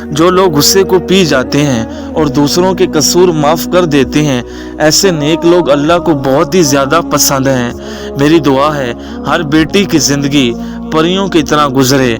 جو لوگ غصے کو پی جاتے ہیں اور دوسروں کے قصور معاف کر دیتے ہیں، ایسے نیک لوگ اللہ کو بہت ہی زیادہ پسند ہیں۔ میری دعا ہے ہر بیٹی کی زندگی پریوں کی طرح گزرے۔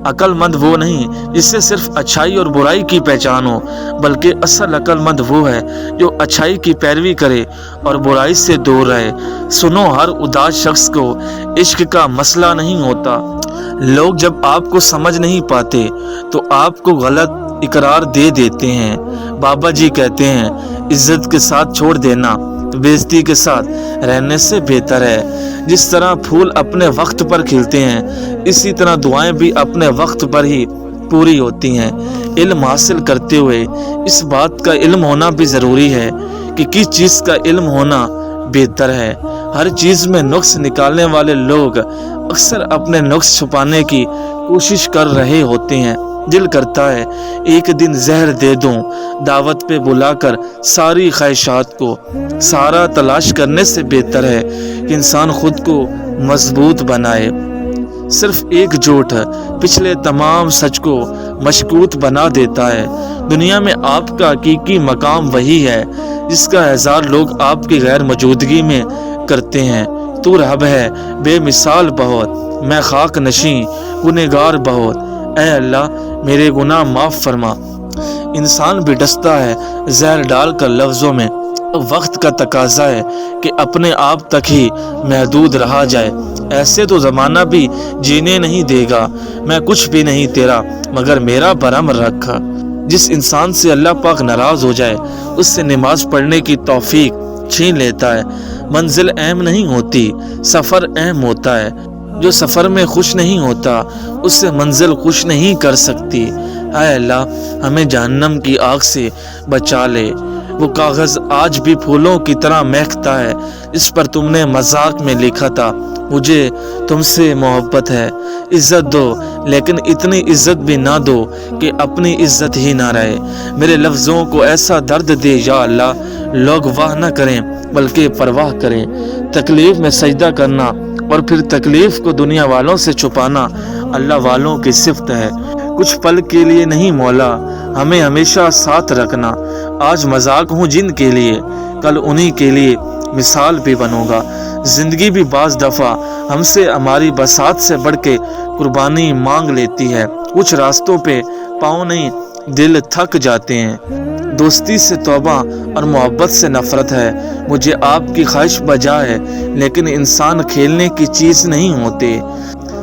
عقل مند وہ نہیں جس سے صرف اچھائی اور برائی کی پہچان ہو، بلکہ اصل عقل مند وہ ہے جو اچھائی کی پیروی کرے اور برائی سے دور رہے۔ سنو، ہر اداس شخص کو عشق کا مسئلہ نہیں ہوتا۔ لوگ جب آپ کو سمجھ نہیں پاتے تو آپ کو غلط اقرار دے دیتے ہیں۔ بابا جی کہتے ہیں عزت کے ساتھ چھوڑ دینا بے عزتی کے ساتھ رہنے سے بہتر ہے۔ جس طرح پھول اپنے وقت پر کھلتے ہیں، اسی طرح دعائیں بھی اپنے وقت پر ہی پوری ہوتی ہیں۔ علم حاصل کرتے ہوئے اس بات کا علم ہونا بھی ضروری ہے کہ کس چیز کا علم ہونا بہتر ہے۔ ہر چیز میں نقص نکالنے والے لوگ اکثر اپنے نقص چھپانے کی کوشش کر رہے ہوتے ہیں۔ دل کرتا ہے ایک دن زہر دے دوں، دعوت پہ بلا کر ساری خواہشات کو۔ سارا تلاش کرنے سے بہتر ہے کہ انسان خود کو مضبوط بنائے۔ صرف ایک جھوٹ پچھلے تمام سچ کو مشکوک بنا دیتا ہے۔ دنیا میں آپ کا حقیقی مقام وہی ہے جس کا اظہار لوگ آپ کی غیر موجودگی میں کرتے ہیں۔ تو رب ہے بے مثال بہت، میں خاک نشیں گنہگار بہت، اے اللہ میرے گناہ معاف فرما۔ انسان بھی ڈستا ہے زہر ڈال کر لفظوں میں۔ وقت کا تقاضا ہے کہ اپنے آپ تک ہی محدود رہا جائے۔ ایسے تو زمانہ بھی جینے نہیں دے گا۔ میں کچھ بھی نہیں تیرا مگر میرا برہم رکھا۔ جس انسان سے اللہ پاک ناراض ہو جائے اس سے نماز پڑھنے کی توفیق چھین لیتا ہے۔ منزل اہم نہیں ہوتی، سفر اہم ہوتا ہے۔ جو سفر میں خوش نہیں ہوتا اس سے منزل خوش نہیں کر سکتی۔ اے اللہ ہمیں جہنم کی آگ سے بچا لے۔ وہ کاغذ آج بھی پھولوں کی طرح مہکتا ہے اس پر تم نے مذاق میں لکھا تھا مجھے تم سے محبت ہے۔ عزت دو لیکن اتنی عزت بھی نہ دو کہ اپنی عزت ہی نہ رہے۔ میرے لفظوں کو ایسا درد دے یا اللہ لوگ واہ نہ کریں بلکہ پرواہ کریں۔ تکلیف میں سجدہ کرنا اور پھر تکلیف کو دنیا والوں سے چھپانا اللہ والوں کی صفت ہے۔ کچھ پل کے لیے نہیں مولا، ہمیں ہمیشہ ساتھ رکھنا۔ آج مذاق ہوں جن کے لیے، کل انہی کے لیے مثال بھی بنوں گا۔ زندگی بھی بعض دفعہ ہم سے ہماری بساط سے بڑھ کے قربانی مانگ لیتی ہے۔ کچھ راستوں پہ پاؤں نہیں دل تھک جاتے ہیں۔ دوستی سے توبہ اور محبت سے نفرت ہے۔ مجھے آپ کی خواہش بجا ہے لیکن انسان کھیلنے کی چیز نہیں ہوتے۔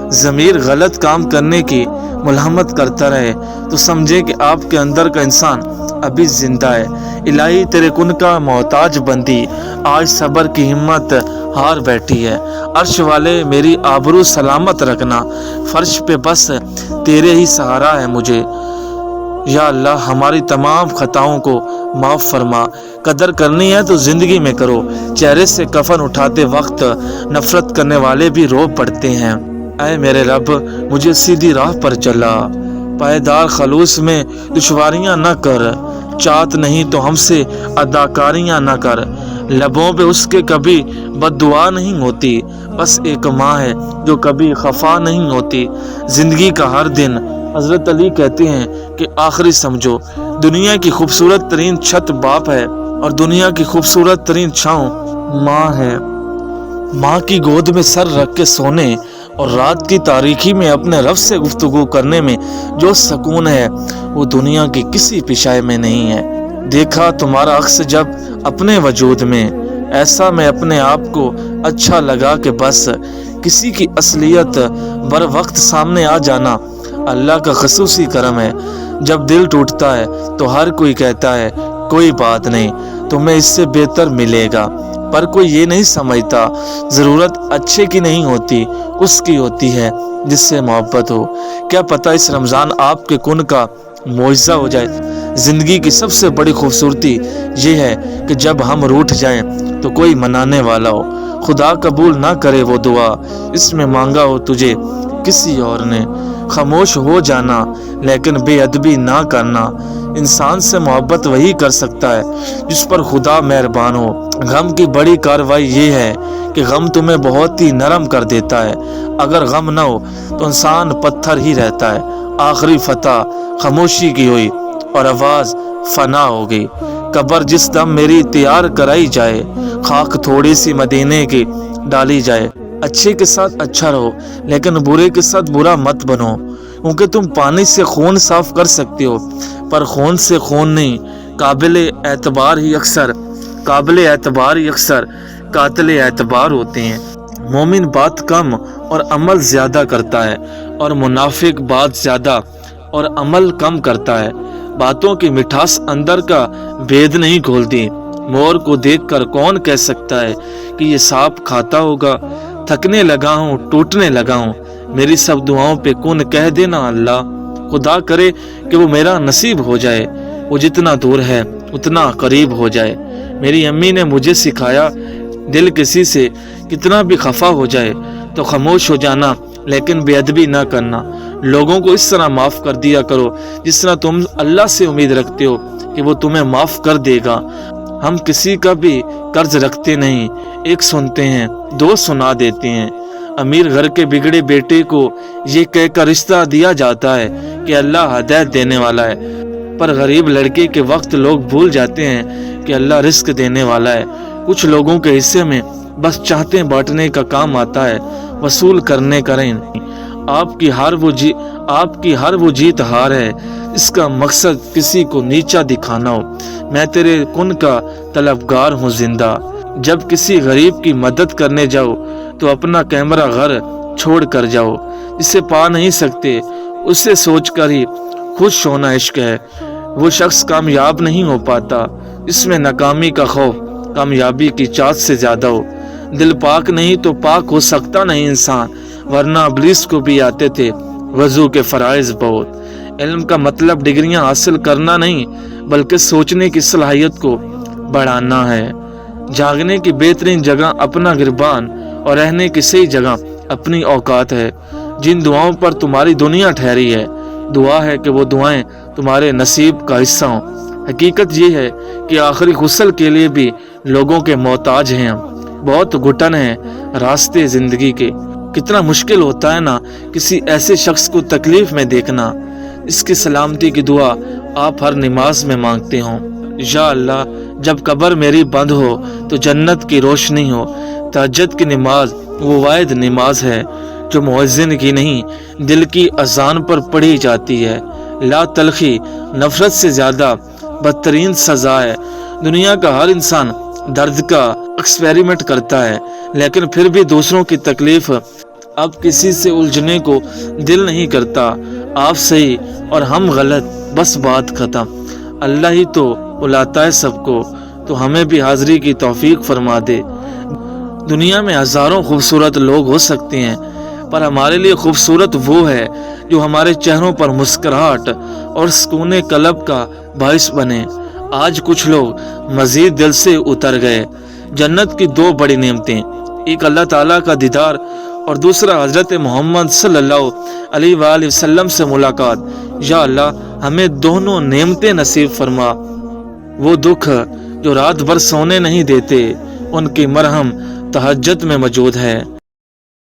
ضمیر غلط کام کرنے کی ملامت کرتا رہے تو سمجھے کہ آپ کے اندر کا انسان ابھی زندہ ہے۔ الہی تیرے کن کا محتاج بندی آج صبر کی ہمت ہار بیٹھی ہے۔ عرش والے میری آبرو سلامت رکھنا، فرش پہ بس تیرے ہی سہارا ہے مجھے۔ یا اللہ ہماری تمام خطاؤں کو معاف فرما۔ قدر کرنی ہے تو زندگی میں کرو۔ چہرے سے کفن اٹھاتے وقت نفرت کرنے والے بھی رو پڑتے ہیں۔ اے میرے رب مجھے سیدھی راہ پر چلا، پائیدار خلوص میں دشواریاں نہ کر۔ چاہت نہیں تو ہم سے اداکاریاں نہ کر۔ لبوں پہ اس کے کبھی بد دعا نہیں ہوتی، بس ایک ماں ہے جو کبھی خفا نہیں ہوتی۔ زندگی کا ہر دن حضرت علی کہتے ہیں کہ آخری سمجھو۔ دنیا کی خوبصورت ترین چھت باپ ہے اور دنیا کی خوبصورت ترین چھاؤں ماں ہے۔ ماں کی گود میں سر رکھ کے سونے اور رات کی تاریکی میں اپنے رب سے گفتگو کرنے میں جو سکون ہے وہ دنیا کی کسی پیشائے میں نہیں ہے۔ دیکھا تمہارا عکس جب اپنے وجود میں، ایسا میں اپنے آپ کو اچھا لگا کہ بس کسی کی اصلیت بر وقت سامنے آ جانا اللہ کا خصوصی کرم ہے۔ جب دل ٹوٹتا ہے تو ہر کوئی کہتا ہے کوئی بات نہیں تمہیں اس سے بہتر ملے گا، پر کوئی یہ نہیں سمجھتا ضرورت اچھے کی نہیں ہوتی، اس کی ہوتی ہے جس سے محبت ہو۔ کیا پتہ اس رمضان آپ کے کن کا معجزہ ہو جائے۔ زندگی کی سب سے بڑی خوبصورتی یہ ہے کہ جب ہم روٹھ جائیں تو کوئی منانے والا ہو۔ خدا قبول نہ کرے وہ دعا اس میں مانگا ہو تجھے کسی اور نے۔ خاموش ہو جانا لیکن بے ادبی نہ کرنا۔ انسان سے محبت وہی کر سکتا ہے جس پر خدا مہربان ہو۔ غم کی بڑی کارروائی یہ ہے کہ غم تمہیں بہت ہی نرم کر دیتا ہے۔ اگر غم نہ ہو تو انسان پتھر ہی رہتا ہے آخری فتح خاموشی کی ہوئی اور آواز فنا ہو گئی۔ قبر جس دم میری تیار کرائی جائے، خاک تھوڑی سی مدینے کی ڈالی جائے۔ اچھے کے ساتھ اچھا رہو لیکن برے کے ساتھ برا مت بنو، کیونکہ تم پانی سے خون صاف کر سکتے ہو پر خون سے خون نہیں۔ قابل اعتبار ہی اکثر قاتل اعتبار ہوتے ہیں۔ مومن بات کم اور عمل زیادہ کرتا ہے اور منافق بات زیادہ اور عمل کم کرتا ہے۔ باتوں کی مٹھاس اندر کا بھید نہیں کھولتی۔ مور کو دیکھ کر کون کہہ سکتا ہے کہ یہ سانپ کھاتا ہوگا؟ تھکنے لگا ہوں، ٹوٹنے لگا ہوں، میری سب دعاؤں پہ کن کہہ دینا اللہ۔ خدا کرے کہ وہ میرا نصیب ہو جائے، وہ جتنا دور ہے اتنا قریب ہو جائے۔ میری امی نے مجھے سکھایا، دل کسی سے کتنا بھی خفا ہو جائے تو خاموش ہو جانا لیکن بے ادبی نہ کرنا۔ لوگوں کو اس طرح معاف کر دیا کرو جس طرح تم اللہ سے امید رکھتے ہو کہ وہ تمہیں معاف کر دے گا۔ ہم کسی کا بھی قرض رکھتے نہیں، ایک سنتے ہیں دو سنا دیتے ہیں۔ امیر گھر کے بگڑے بیٹے کو یہ کہہ کر رشتہ دیا جاتا ہے کہ اللہ ہدایت دینے والا ہے، پر غریب لڑکے کے وقت لوگ بھول جاتے ہیں کہ اللہ رزق دینے والا ہے۔ کچھ لوگوں کے حصے میں بس چاہتے بانٹنے کا کام آتا ہے، وصول کرنے کا نہیں۔ آپ کی ہر وہ جیت ہار ہے اس کا مقصد کسی کو نیچا دکھانا ہو۔ میں تیرے کن کا طلبگار ہوں زندہ۔ جب کسی غریب کی مدد کرنے جاؤ تو اپنا کیمرہ گھر چھوڑ کر جاؤ۔ جسے پا نہیں سکتے اسے سوچ کر ہی خوش ہونا عشق ہے۔ وہ شخص کامیاب نہیں ہو پاتا جس میں ناکامی کا خوف کامیابی کی چاہت سے زیادہ ہو۔ دل پاک نہیں تو پاک ہو سکتا نہیں انسان، ورنہ ابلیس کو بھی آتے تھے وضو کے فرائض بہت۔ علم کا مطلب ڈگریاں حاصل کرنا نہیں بلکہ سوچنے کی صلاحیت کو بڑھانا ہے۔ جاگنے کی بہترین جگہ اپنا گربان اور رہنے کی صحیح جگہ اپنی اوقات ہے۔ جن دعاؤں پر تمہاری دنیا ٹھہری ہے، دعا ہے کہ وہ دعائیں تمہارے نصیب کا حصہ ہوں۔ حقیقت یہ ہے کہ آخری غسل کے لیے بھی لوگوں کے محتاج ہیں ہم۔ بہت گھٹن ہیں راستے زندگی کے۔ کتنا مشکل ہوتا ہے نا کسی ایسے شخص کو تکلیف میں دیکھنا، اس کی سلامتی کی دعا آپ ہر نماز میں مانگتے ہوں۔ یا اللہ، جب قبر میری بند ہو تو جنت کی روشنی ہو۔ تہجد کی نماز وہ واحد نماز ہے جو مؤذن کی نہیں دل کی اذان پر پڑھی جاتی ہے۔ لا تلخی نفرت سے زیادہ بدترین سزا ہے۔ دنیا کا ہر انسان درد کا ایکسپیریمنٹ کرتا ہے لیکن پھر بھی دوسروں کی تکلیف اب کسی سے الجھنے کو دل نہیں کرتا۔ آپ صحیح اور ہم غلط، بس بات ختم۔ اللہ ہی تو بلاتا ہے سب کو، تو ہمیں بھی حاضری کی توفیق فرما دے۔ دنیا میں ہزاروں خوبصورت لوگ ہو سکتے ہیں پر ہمارے لیے خوبصورت وہ ہے جو ہمارے چہروں پر مسکراہٹ اور سکون قلب کا باعث بنے۔ آج کچھ لوگ مزید دل سے اتر گئے۔ جنت کی دو بڑی نعمتیں، ایک اللہ تعالیٰ کا دیدار اور دوسرا حضرت محمد صلی اللہ علیہ وآلہ وسلم سے ملاقات۔ یا اللہ ہمیں دونوں نعمتیں نصیب فرما۔ وہ دکھ جو رات بھر سونے نہیں دیتے ان کی مرہم تہجد میں موجود ہے۔